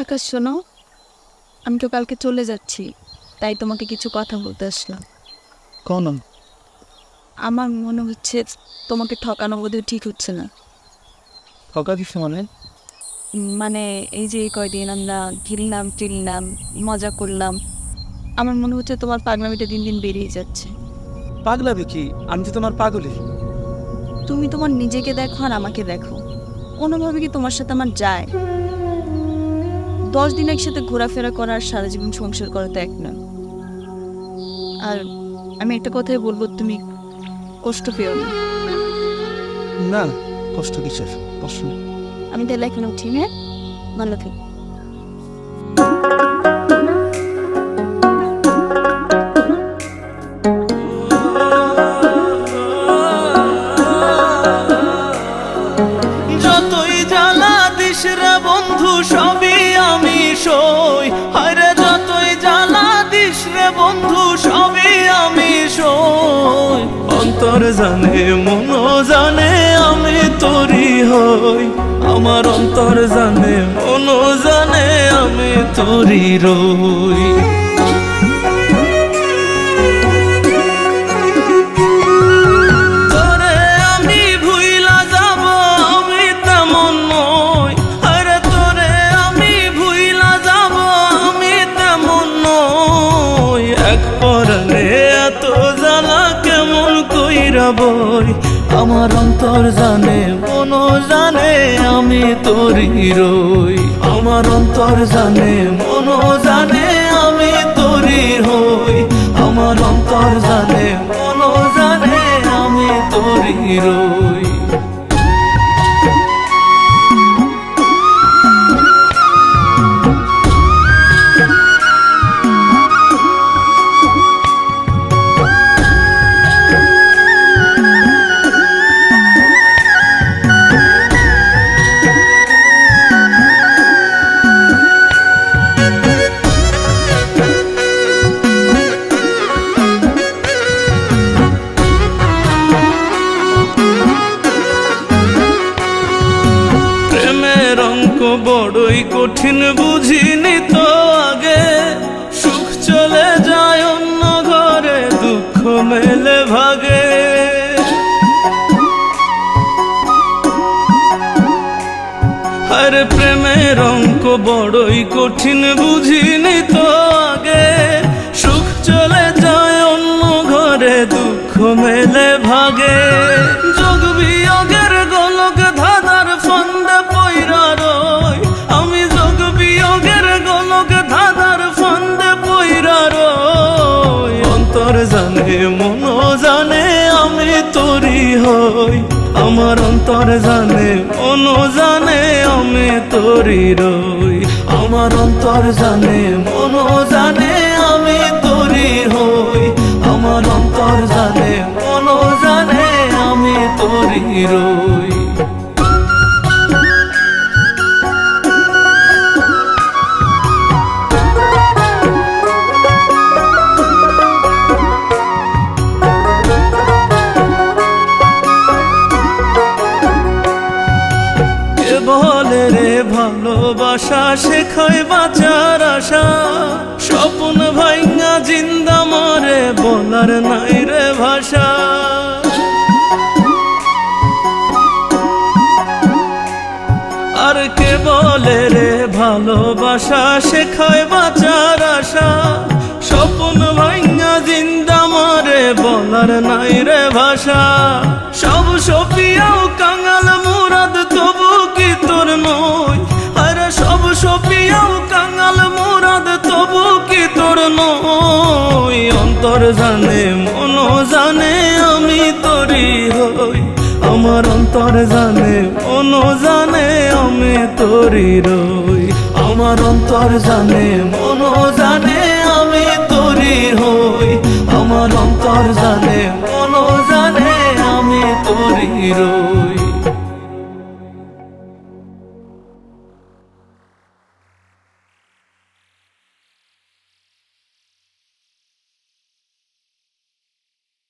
আকাশ শোনো, আমি তো কালকে চলে যাচ্ছি, তাই তোমাকে কিছু কথা বলতে আসলাম। কোন? আমার মনে হচ্ছে তোমাকে ঠকানো বোধহয় ঠিক হচ্ছে না। ঠকা দিচ্ছে মানে? মানে এই যে এই কয়দিন আমরা ঘিরলাম ফিরলাম, মজা করলাম, আমার মনে হচ্ছে তোমার পাগলামিটা দিন দিন বেরিয়ে যাচ্ছে। পাগলাবে কি? আমি তো তোমার পাগলি। তুমি তোমার নিজেকে দেখো আর আমাকে দেখো, কোনোভাবে কি তোমার সাথে আমার যায়? 10 দিন একসাথে ঘোরাফেরা করা আর সারা জীবন সংসার করা তো এক না। আর আমি একটা কথাই বলবো, তুমি কষ্ট পেও না। না না, কষ্ট কিসের? কষ্ট নেই। আমি তাহলে এখন উঠি, হ্যাঁ? ভালো থেকো। যতই জ্বালা দিস রে বন্ধু সবই আমি সই, আরে যতই জ্বালা দিস রে বন্ধু সবই আমি সই। অন্তর জানে মন জানে আমি তোরি হই, আমার অন্তর জানে মন জানে আমি তোরি রই। আমার অন্তর জানে মন জানে আমি তোরি রই, আমার অন্তর জানে মন জানে আমি তোরি হই, আমার অন্তর জানে মন জানে আমি তোরি রই। বড়ই কঠিন বুঝিনি তো আগে, সুখ চলে যায় অন্য ঘরে দুঃখ মেলে ভাগে। আরে প্রেমের অঙ্ক বড়ই কঠিন বুঝিনি তো আগে, সুখ চলে যায় অন্য ঘরে দুঃখ মেলে ভাগে। যোগ বিয়োগের গোলক ধাঁধার ফন্দে পইরা রই, আমি যোগ বিয়োগের গোলক ধাঁধার ফন্দে পইরা রই। অন্তর জানে মন জানে আমি তোরি হই, আমার অন্তর জানে মন জানে আমি তোরি রই, আমার অন্তর জানে মন জানে আমি তোরি হই, আমার অন্তর জানে মন জানে আমি তোরি রই। বলে রে ভালোবাসা শেখায় বাঁচার আশা, স্বপ্ন ভাঙা জিন্দা মরে বলার নাই রে ভাষা। আর কে বলে রে ভালোবাসা শেখায় বাঁচার আশা, স্বপ্ন ভাঙা জিন্দা মরে বলার নাই রে ভাষা। সব সপিয়াও কাঙাল মুরাদ তবু কি তোর নই, আরে সব সপিয়াও কাঙাল মুরাদ তবু কি তোর নই। অন্তর জানে মন জানে আমি তোরি হই, আমার অন্তর জানে মন জানে আমি তোরি রই, আমার অন্তর জানে মন জানে আমি তোরি হই, আমার অন্তর জানে মন জানে আমি তোরি রই।